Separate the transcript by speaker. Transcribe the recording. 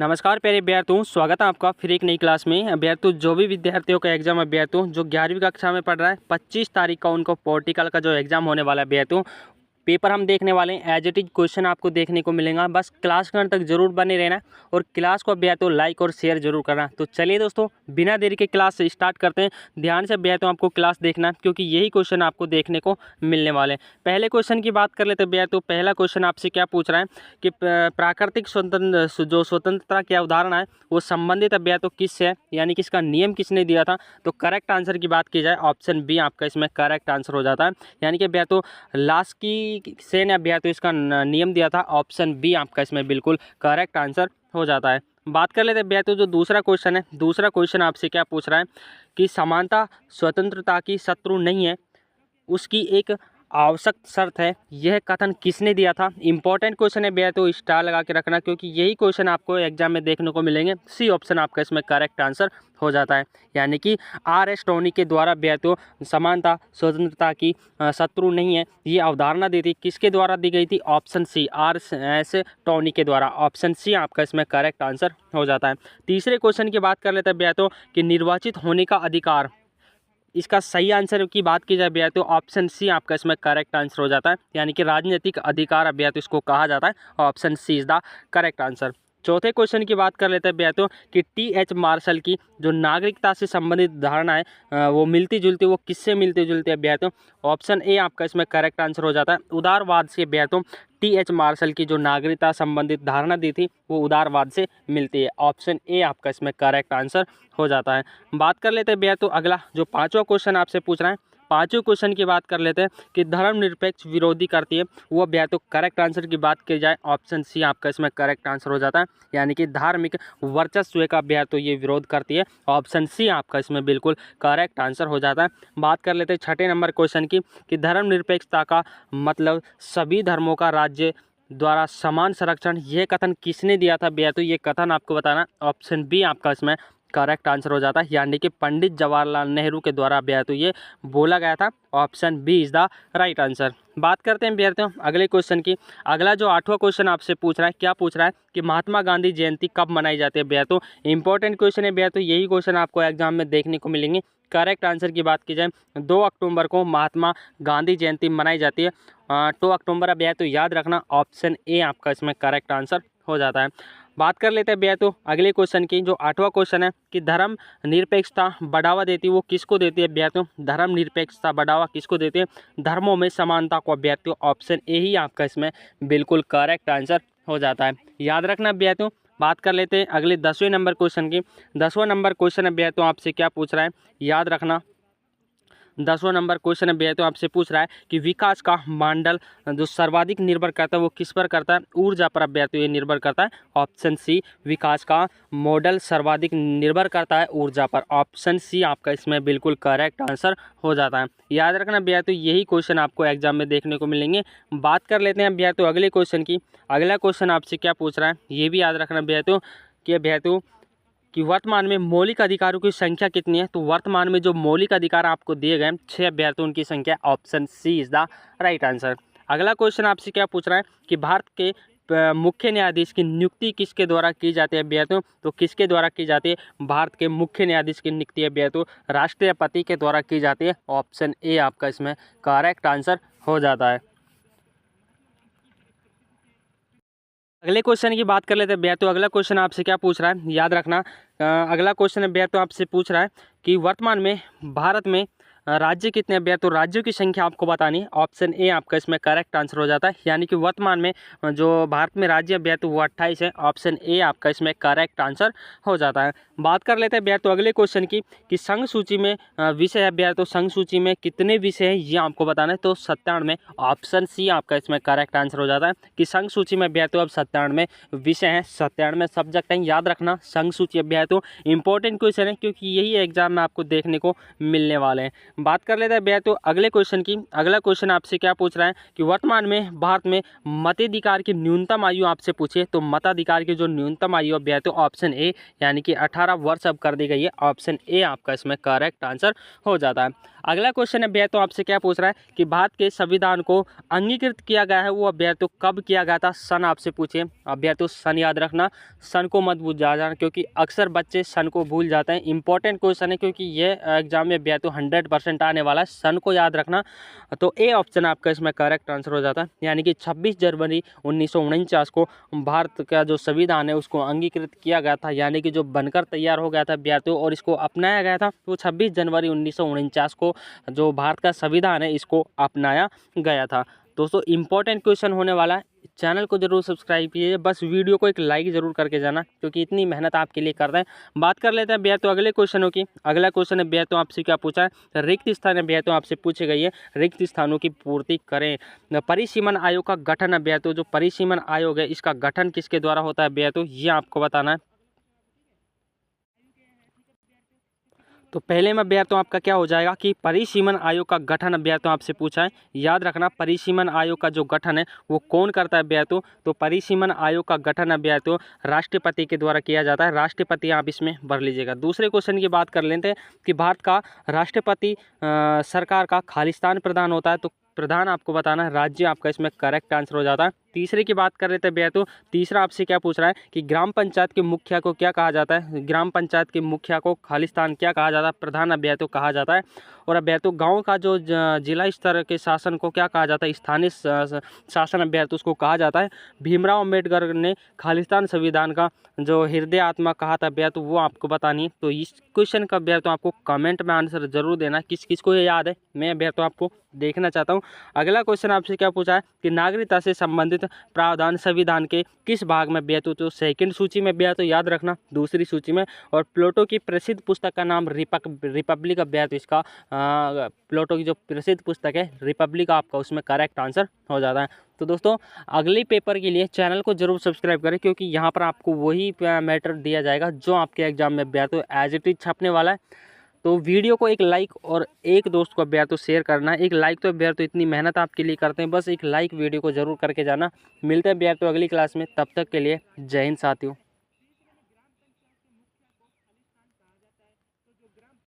Speaker 1: नमस्कार प्यारे अभ्यर्थियों, स्वागत है आपका फिर एक नई क्लास में। अभ्यर्थियों, जो भी विद्यार्थियों का एग्जाम अभ्यर्थियों जो 11वीं कक्षा में पढ़ रहा है, 25 तारीख का उनको पॉलिटिकल का जो एग्जाम होने वाला है अभ्यर्थियों, पेपर हम देखने वाले हैं। एज इट इज क्वेश्चन आपको देखने को मिलेगा। बस क्लास के अंत तक जरूर बने रहना और क्लास को अभ्यर्थियों लाइक और शेयर जरूर करना। तो चलिए दोस्तों, बिना देरी के क्लास स्टार्ट करते हैं। ध्यान से अभ्यर्थियों आपको क्लास देखना है, क्योंकि यही क्वेश्चन आपको देखने को मिलने वाले हैं। पहले क्वेश्चन की बात कर लेते हैं अभ्यर्थियों। पहला क्वेश्चन आपसे क्या पूछ रहा है कि प्राकृतिक स्वतंत्रता की अवधारणा है वो संबंधित अभ्यर्थियों किससे है, यानी कि इसका नियम किसने दिया था। तो करेक्ट आंसर की बात की जाए, ऑप्शन बी आपका इसमें करेक्ट आंसर हो जाता है। यानी कि अभ्यर्थियों लास्की सेन ने अभ्यर्थियों इसका नियम दिया था। ऑप्शन बी आपका इसमें बिल्कुल करेक्ट आंसर हो जाता है। बात कर लेते हैं अभ्यर्थियों जो दूसरा क्वेश्चन है। दूसरा क्वेश्चन आपसे क्या पूछ रहा है कि समानता स्वतंत्रता की शत्रु नहीं है, उसकी एक आवश्यक शर्त है, यह कथन किसने दिया था। इंपॉर्टेंट क्वेश्चन है भैया, तो स्टार लगा के रखना, क्योंकि यही क्वेश्चन आपको एग्जाम में देखने को मिलेंगे। सी ऑप्शन आपका इसमें करेक्ट आंसर हो जाता है। यानी कि R.S. टोनी के द्वारा भैया तो समानता स्वतंत्रता की शत्रु नहीं है, ये अवधारणा दी थी। किसके द्वारा दी गई थी। Option C R.S. टोनी के द्वारा। ऑप्शन सी आपका इसमें करेक्ट आंसर हो जाता है। तीसरे क्वेश्चन की बात कर लेते हैं भैया तो कि निर्वाचित होने का अधिकार, इसका सही आंसर की बात की जाए भैया तो ऑप्शन सी आपका इसमें करेक्ट आंसर हो जाता है। यानी कि राजनीतिक अधिकार अभ्या तो इसको कहा जाता है। Option C is the correct answer. चौथे क्वेश्चन की बात कर लेते हैं भैया तो कि T.H. मार्शल की जो नागरिकता से संबंधित धारणा है वो मिलती जुलती, वो किससे मिलती जुलती है भैया तो ऑप्शन ए आपका इसमें करेक्ट आंसर हो जाता है। उदारवाद से भैया तो T.H. मार्शल की जो नागरिकता संबंधित धारणा दी थी वो उदारवाद से मिलती है। ऑप्शन ए आपका इसमें करेक्ट आंसर हो जाता है। बात कर लेते हैं भैया तो अगला जो पांचवा क्वेश्चन आपसे पूछ रहा है, पांचवें क्वेश्चन की बात कर लेते हैं कि धर्मनिरपेक्ष विरोधी करती है वो भैया तो करेक्ट आंसर की बात की जाए, ऑप्शन सी आपका इसमें करेक्ट आंसर हो जाता है। यानी कि धार्मिक वर्चस्व का भैया तो ये विरोध करती है। ऑप्शन सी आपका इसमें बिल्कुल करेक्ट आंसर हो जाता है। बात कर लेते हैं छठे नंबर क्वेश्चन की कि धर्मनिरपेक्षता का मतलब सभी धर्मों का राज्य द्वारा समान संरक्षण, यह कथन किसने दिया था भैया तो ये कथन आपको बताना। ऑप्शन बी आपका इसमें करेक्ट आंसर हो जाता है। यानी कि पंडित जवाहरलाल नेहरू के द्वारा भैया तो ये बोला गया था। Option B is the right answer. बात करते हैं विद्यार्थियों अगले क्वेश्चन की। अगला जो आठवां क्वेश्चन आपसे पूछ रहा है, क्या पूछ रहा है कि महात्मा गांधी जयंती कब मनाई जाती है भैया तो इंपॉर्टेंट क्वेश्चन है भैया तो यही क्वेश्चन आपको एग्जाम में देखने को मिलेंगे। करेक्ट आंसर की बात की जाए 2 अक्टूबर को महात्मा गांधी जयंती मनाई जाती है। 2 अक्टूबर भैया तो याद रखना, ऑप्शन ए आपका इसमें करेक्ट आंसर हो जाता है। बात कर लेते हैं भैया तो अगले क्वेश्चन की। जो आठवां क्वेश्चन है कि धर्म निरपेक्षता बढ़ावा देती है वो किसको देती है भैया तो धर्म निरपेक्षता बढ़ावा किसको देती है, धर्मों में समानता को भैया तो ऑप्शन ए ही आपका इसमें बिल्कुल करेक्ट आंसर हो जाता है। याद रखना भैया तो। बात कर लेते हैं अगले 10वें नंबर क्वेश्चन की। 10वां नंबर क्वेश्चन है भैया तो आपसे क्या पूछ रहा है, याद रखना। 10वां नंबर क्वेश्चन भैया तो आपसे पूछ रहा है कि विकास का मानदंड जो सर्वाधिक निर्भर करता है वो किस पर करता है, ऊर्जा पर भैया तो ये निर्भर करता है। ऑप्शन सी विकास का मॉडल सर्वाधिक निर्भर करता है ऊर्जा पर। ऑप्शन सी आपका इसमें बिल्कुल करेक्ट आंसर हो जाता है। याद रखना भैया तो यही क्वेश्चन आपको एग्जाम में देखने को मिलेंगे। बात कर लेते हैं भैया तो अगले क्वेश्चन की। अगला क्वेश्चन आपसे क्या पूछ रहा है ये भी याद रखना भैया तो कि भैया तो कि वर्तमान में मौलिक अधिकारों की संख्या कितनी है। तो वर्तमान में जो मौलिक अधिकार आपको दिए गए 6 अभ्यर्थियों उनकी संख्या, option C is the right answer. अगला क्वेश्चन आपसे क्या पूछ रहा है कि भारत के मुख्य न्यायाधीश की नियुक्ति किसके द्वारा की जाती है अभ्यर्थियों, तो किसके द्वारा की जाती है, भारत के मुख्य न्यायाधीश की नियुक्ति अभ्यर्थियों राष्ट्रपति के द्वारा की जाती है। ऑप्शन ए आपका इसमें करेक्ट आंसर हो जाता है। अगले क्वेश्चन की बात कर लेते हैं भैया तो अगला क्वेश्चन आपसे क्या पूछ रहा है, याद रखना। अगला क्वेश्चन है भैया तो आपसे पूछ रहा है कि वर्तमान में भारत में राज्य कितने हैं भैया तो राज्यों की संख्या आपको बतानी है। ऑप्शन ए आपका इसमें करेक्ट आंसर हो जाता है। यानी कि वर्तमान में जो भारत में राज्य भैया तो वो 28 है। ऑप्शन ए आपका इसमें करेक्ट आंसर हो जाता है। बात कर लेते हैं भैया तो अगले क्वेश्चन की कि संघ सूची में विषय है भैया तो संघ सूची में कितने विषय हैं ये आपको बताना है। तो 97। ऑप्शन सी आपका इसमें करेक्ट आंसर हो जाता है कि संघ सूची में भैया तो अब 97 विषय हैं, 97 सब्जेक्ट हैं। याद रखना संघ सूची भैया तो इंपॉर्टेंट क्वेश्चन है, क्योंकि यही एग्जाम में आपको देखने को मिलने वाले हैं। बात कर लेते हैं बेहतर अगले क्वेश्चन की। अगला क्वेश्चन आपसे क्या पूछ रहा है कि वर्तमान में भारत में मताधिकार की न्यूनतम आयु आपसे पूछे तो मताधिकार की जो न्यूनतम आयु है बेहतर ऑप्शन ए यानी कि 18 वर्ष अब कर दी गई है। ऑप्शन ए आपका इसमें करेक्ट आंसर हो जाता है। अगला क्वेश्चन है बेहतर आपसे क्या पूछ रहा है कि भारत के संविधान को अंगीकृत किया गया है वो अभ्यर्थी कब किया गया था, सन आपसे पूछे। अभ्यर्थी सन याद रखना, सन को मत भूल जाना क्योंकि अक्सर बच्चे सन को भूल जाते हैं। इंपॉर्टेंट क्वेश्चन है क्योंकि ये एग्जाम में अभ्यर्थी 100% आने वाला है, सन को याद रखना। तो ए ऑप्शन आपका इसमें करेक्ट आंसर हो जाता है यानी कि 26 जनवरी 1949 को भारत का जो संविधान है उसको अंगीकृत किया गया था, यानी कि जो बनकर तैयार हो गया था अभ्यर्थियों और इसको अपनाया गया था वो 26 जनवरी 1949 को जो भारत का संविधान है इसको अपनाया गया था। दोस्तों इंपॉर्टेंट क्वेश्चन होने वाला है, चैनल को जरूर सब्सक्राइब कीजिए, बस वीडियो को एक लाइक जरूर करके जाना क्योंकि इतनी मेहनत आपके लिए करते हैं। बात कर लेते हैं भैया तो अगले क्वेश्चनों की। अगला क्वेश्चन है भैया तो आपसे क्या पूछा है, रिक्त स्थान है भैया तो आपसे पूछी गई है, रिक्त स्थानों की पूर्ति करें। परिसीमन आयोग का गठन है भैया तो जो परिसीमन आयोग है इसका गठन किसके द्वारा होता है भैया तो ये आपको बताना है। तो पहले में अभ्यर्थी आपका क्या हो जाएगा कि परिसीमन आयोग का गठन अभ्यर्थी आपसे पूछा है। याद रखना परिसीमन आयोग का जो गठन है वो कौन करता है अभ्यर्थी, तो परिसीमन आयोग का गठन अभ्यर्थी राष्ट्रपति के द्वारा किया जाता है। राष्ट्रपति आप इसमें भर लीजिएगा। दूसरे क्वेश्चन की बात कर लेते हैं कि भारत का राष्ट्रपति सरकार का खालिस्तान प्रधान होता है, तो प्रधान आपको बताना है, राज्य आपका इसमें करेक्ट आंसर हो जाता है। तीसरे की बात कर रहे थे भैया तो तीसरा आपसे क्या पूछ रहा है कि ग्राम पंचायत के मुखिया को क्या कहा जाता है। ग्राम पंचायत के मुखिया को खालिस्तान क्या कहा जाता है, प्रधान अभ्यर्थी कहा जाता है। और अभ्यर्थी गांव का जो जिला स्तर के शासन को क्या कहा जाता है, स्थानीय शासन अभ्यर्थी उसको कहा जाता है। भीमराव अम्बेडकर ने खालिस्तान संविधान का जो हृदय आत्मा कहा था अभ्यर्थी वो आपको बतानी है। तो इस क्वेश्चन का अभ्यर्थी आपको कमेंट में आंसर जरूर देना, किस किस को ये याद है, मैं अभ्यर्थी आपको देखना चाहता हूँ। अगला क्वेश्चन आपसे क्या पूछा है कि नागरिकता से संबंधित प्रावधान संविधान के किस भाग में बेहतू, तो सेकंड सूची में बेहतू याद रखना, दूसरी सूची में। और प्लेटो की प्रसिद्ध पुस्तक का नाम रिपब्लिक अभ्यर्थी इसका प्लेटो की जो प्रसिद्ध पुस्तक है रिपब्लिक आपका उसमें करेक्ट आंसर हो जाता है। तो दोस्तों अगले पेपर के लिए चैनल को जरूर सब्सक्राइब करें क्योंकि यहाँ पर आपको वही मैटर दिया जाएगा जो आपके एग्जाम में अभ्यर्थी एज इट इज छपने वाला है। तो वीडियो को एक लाइक और एक दोस्त को अभ्यर्थी शेयर करना है। एक लाइक तो अभ्यर्थी इतनी मेहनत आपके लिए करते हैं, बस एक लाइक वीडियो को जरूर करके जाना। मिलते हैं अभ्यर्थी अगली क्लास में, तब तक के लिए जय हिंद साथियों।